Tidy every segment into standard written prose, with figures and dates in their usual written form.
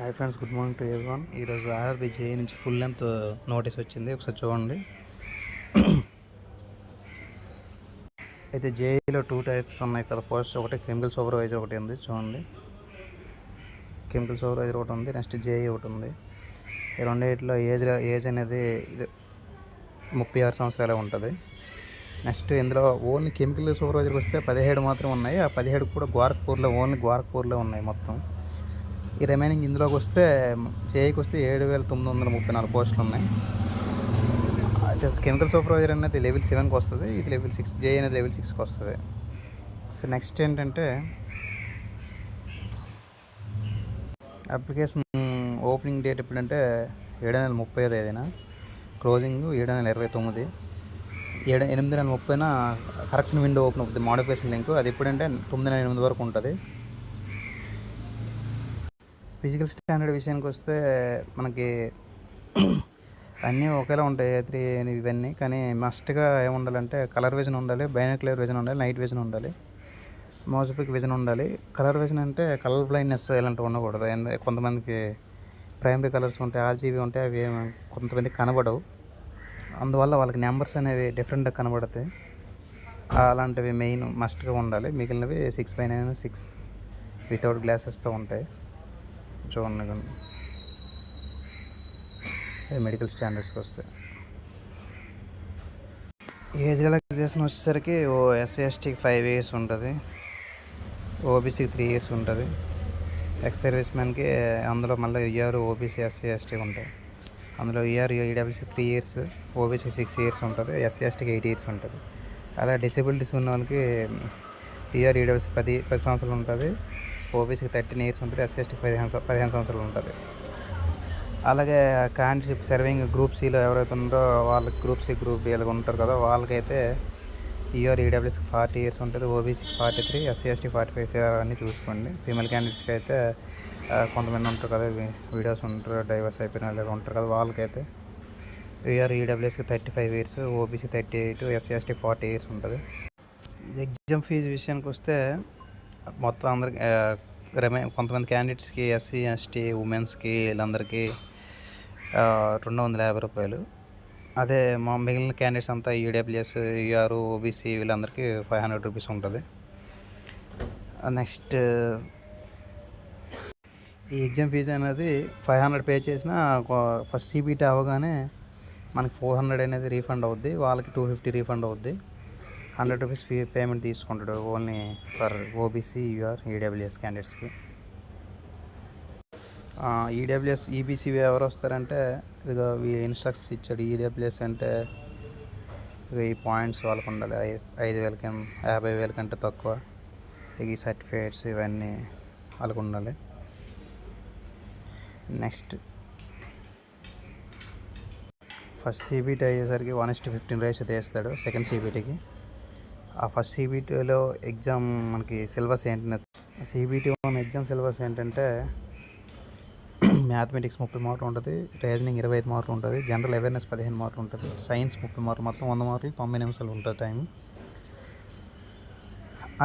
Hi friends, good morning to everyone. ఈరోజు RRB JEE నుంచి full length notice వచ్చింది, ఒకసారి చూడండి. అయితే జేఈలో 2 టైప్స్ ఉన్నాయి కదా పోస్ట్. ఒకటి కెమికల్ సూపర్వైజర్ ఒకటి ఉంది, చూడండి. కెమికల్ సూపర్వైజర్ ఒకటి ఉంది, నెక్స్ట్ జేఈ ఒకటి ఉంది. ఈ రెండింటిలో ఏజ్ అనేది 36 సంవత్సరాలే ఉంటుంది. నెక్స్ట్ ఇందులో ఓన్లీ కెమికల్ సూపర్వైజర్కి వస్తే 17 మాత్రం ఉన్నాయి. ఆ 17 కూడా ఓన్లీ గోరఖ్పూర్లో ఉన్నాయి మొత్తం. ఈ రిమైనింగ్ ఇందులోకి వస్తే జేఈకి వస్తే 7,934 పోస్టులు ఉన్నాయి. అయితే కెమికల్ సూపర్వైజర్ అనేది లెవెల్ 7కి వస్తుంది, ఇది లెవెల్ 6. జేఈ అనేది లెవెల్ 6కి వస్తుంది. సో నెక్స్ట్ ఏంటంటే అప్లికేషన్ ఓపెనింగ్ డేట్ ఎప్పుడంటే 7/30 క్లోజింగ్ 7/29. 8/30 కరెక్షన్ విండో ఓపెన్ అవుతుంది, మోడిఫికేషన్ లింక్. అది ఎప్పుడంటే 9/8 వరకు ఉంటుంది. ఫిజికల్ స్టాండర్డ్ విషయానికి వస్తే మనకి అన్నీ ఒకేలా ఉంటాయి, A3 ఇవన్నీ. కానీ మస్ట్గా ఏముండాలంటే కలర్ విజన్ ఉండాలి, బైనాక్యులర్ విజన్ ఉండాలి, నైట్ విజన్ ఉండాలి, మోజోపిక్ విజన్ ఉండాలి. కలర్ విజన్ అంటే కలర్ బ్లైండ్నెస్ ఇలాంటివి ఉండకూడదు. కొంతమందికి ప్రైమరీ కలర్స్ ఉంటాయి, RGB ఉంటాయి, అవి కొంతమందికి కనబడవు. అందువల్ల వాళ్ళకి నెంబర్స్ అనేవి డిఫరెంట్గా కనబడతాయి. అలాంటివి మెయిన్ మస్ట్గా ఉండాలి. మిగిలినవి 6/9 6 వితౌట్ గ్లాసెస్తో ఉంటాయి, చూడండి. మెడికల్ స్టాండర్డ్స్కి వస్తాయి. ఏజ్ రిలాక్సేషన్ వచ్చేసరికి SC STకి 5 years ఉంటుంది, OBCకి 3 years ఉంటుంది, ఎక్స్ సర్వీస్ మ్యాన్కి అందులో మళ్ళీ ER OBC SC ST ఉంటాయి. అందులో ER EWC 3 years, OBC 6 years ఉంటుంది, SC STకి 8 years ఉంటుంది. అలా డిసేబిలిటీస్ ఉన్న వాళ్ళకి ER EWC 10 సంవత్సరాలు ఉంటుంది, OBCకి 13 years ఉంటుంది, SC STకి 15 సంవత్సరాలు ఉంటుంది. అలాగే క్యాండిడేట్స్ సర్వింగ్ గ్రూప్ సిలో ఎవరైతే ఉన్నారో వాళ్ళకి గ్రూప్ సి గ్రూప్ బి అలాగ ఉంటారు కదా, వాళ్ళకైతే ER EWCకి 40 years ఉంటుంది, OBCకి 43, SC ST 45 అన్నీ చూసుకోండి. ఫీమేల్ క్యాండిడేట్స్కి అయితే కొంతమంది ఉంటారు కదా, వీడియోస్ ఉంటారు, డైవర్స్ అయిపోయిన వాళ్ళు ఉంటారు కదా, వాళ్ళకైతే ER EWCకి 35 years, OBC 38, SC ST 40 years ఉంటుంది. ఎగ్జామ్ ఫీజు విషయానికి వస్తే మొత్తం అందరికి కొంతమంది క్యాండిడేట్స్కి SC ST ఉమెన్స్కి వీళ్ళందరికీ 250 రూపాయలు. అదే మా మిగిలిన క్యాండిడేట్స్ అంతా EWS ER OBC వీళ్ళందరికీ 500 రూపీస్ ఉంటుంది. నెక్స్ట్ ఈ ఎగ్జామ్ ఫీజు అనేది 500 పే చేసిన ఫస్ట్ CBT అవ్వగానే మనకి 400 అనేది రీఫండ్ అవుద్ది, వాళ్ళకి 250 రీఫండ్ అవుద్ది. 100 రూపీస్ ఫీ పేమెంట్ తీసుకుంటాడు only for OBC UR EWS క్యాండిడేట్స్కి. EWS EBC ఎవరు వస్తారంటే ఇదిగో ఇన్స్ట్రక్షన్స్ ఇచ్చాడు. EWS అంటే ఈ పాయింట్స్ వాళ్ళకు ఉండాలి, 5,000 50,000 కంటే తక్కువ. ఈ సర్టిఫికేట్స్ ఇవన్నీ వాళ్ళకు ఉండాలి. నెక్స్ట్ ఫస్ట్ CBT అయ్యేసరికి 1:15 రేషియో తీస్తాడు సెకండ్ CBTకి. ఆ ఫస్ట్ CBTలో ఎగ్జామ్ మనకి సిలబస్ ఏంటంటే CBT 1 ఎగ్జామ్ సిలబస్ ఏంటంటే మ్యాథమెటిక్స్ 30 మార్కులు ఉంటుంది, రీజనింగ్ 25 మార్కులు ఉంటుంది, జనరల్ అవేర్నెస్ 15 మార్కులు ఉంటుంది, సైన్స్ 30 మార్కులు, మొత్తం 100 మార్కులు, 90 నిమిషాలు ఉంటుంది టైం.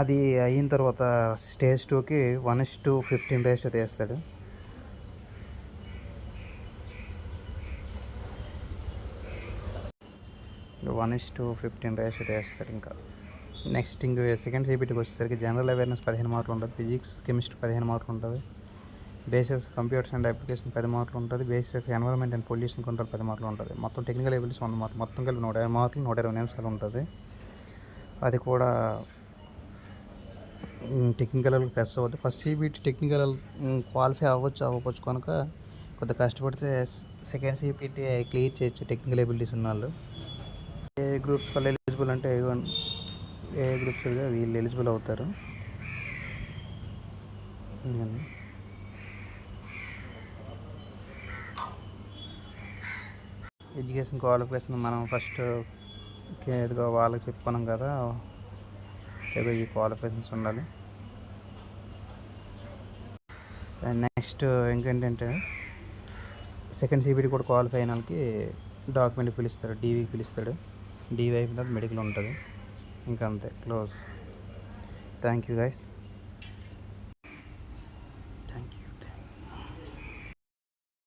అది అయిన తర్వాత స్టేజ్ 2కి 1:15 రేషియో తీస్తాడు. ఇంకా నెక్స్ట్ సెకండ్ CBTకి వచ్చేసరికి జనరల్ అవేర్నెస్ 15 మార్కులు ఉంటుంది, ఫిజిక్స్ కెమిస్ట్రీ 15 మార్కులు ఉంటుంది, బేసిక్స్ కంప్యూటర్స్ అండ్ అప్లికేషన్ 10 మార్కులు ఉంటుంది, basic environment and pollution control 10 మార్కులు ఉంటుంది. మొత్తం టెక్నికల్ ఎబిలిటీస్ 100 మార్కులు, మొత్తం కలిపి 150 మార్కులు, 120 నిమిషాలు ఉంటుంది. అది కూడా టెక్నికల్ ప్లస్ అవుతుంది. ఫస్ట్ CBT టెక్నికల్ క్వాలిఫై అవ్వచ్చు కనుక కొద్దిగా కష్టపడితే సెకండ్ CBT క్లియర్ చేయొచ్చు టెక్నికల్ ఎబిలిటీస్ ఉన్న వాళ్ళు. ఏ గ్రూప్స్ వాళ్ళు ఎలిజిబుల్ అంటే ఏ గ్రూప్స్ వీళ్ళు ఎలిజిబుల్ అవుతారు. ఎడ్యుకేషన్ క్వాలిఫికేషన్ మనం ఫస్ట్ ఏదిగో వాళ్ళకి చెప్పుకున్నాం కదా, ఏదో ఈ క్వాలిఫికేషన్స్ ఉండాలి. నెక్స్ట్ ఇంకేంటంటే సెకండ్ CBT కూడా క్వాలిఫై అయిన వాళ్ళకి డాక్యుమెంట్ పిలుస్తాడు, DVకి పిలుస్తాడు. DV అయిపోయిన తర్వాత మెడికల్ ఉంటుంది. ఇంకా అంతే, క్లోజ్. Thank you guys.